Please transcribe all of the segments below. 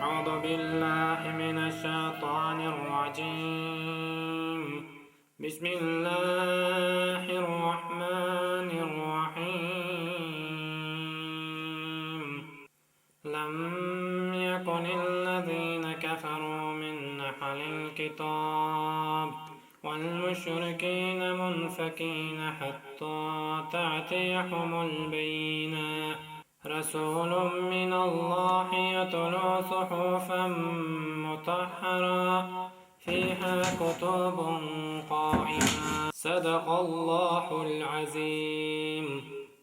أعوذ بالله من الشيطان الرجيم. بسم الله الرحمن الرحيم. لم يكن الذين كفروا من أهل الكتاب والمشركين منفكين حتى تأتيهم البينة رسول من الله يتلو صحفا مطهرة فيها كتب قائمة. صدق الله العظيم.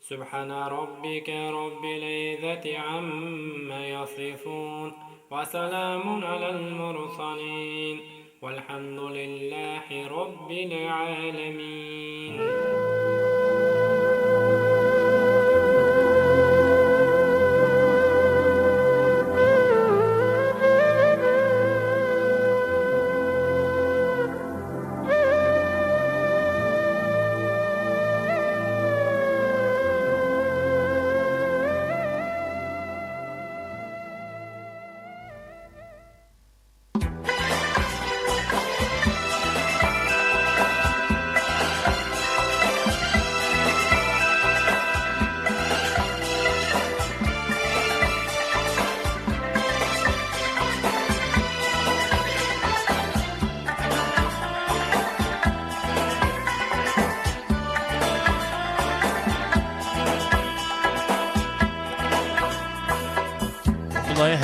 سبحان ربك رب العزة عما يصفون وسلام على المرسلين والحمد لله رب العالمين.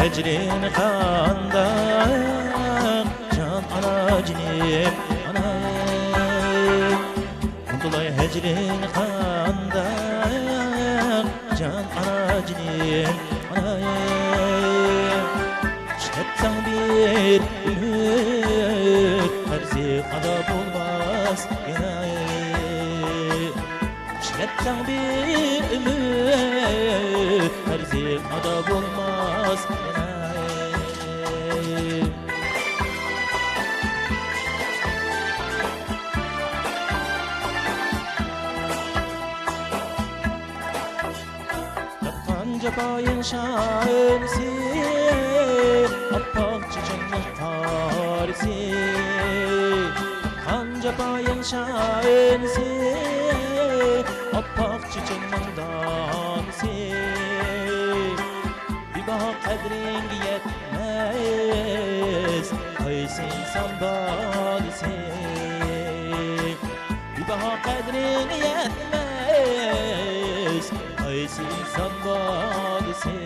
هجرين خاندان جان أنا جنين أنا والله هجرين خاندان جان أنا جنين أنا شهد تنبير فرزي عذاب الباس شهد تنبير فرزي عذاب الباس جباين شارسي أبقى جنة فارسي خان جباين شارسي أبقى جنة دارسي ببها قدرين يتميز هيسين سنبالسي ببها قدرين يتميز هيسين سنبالسي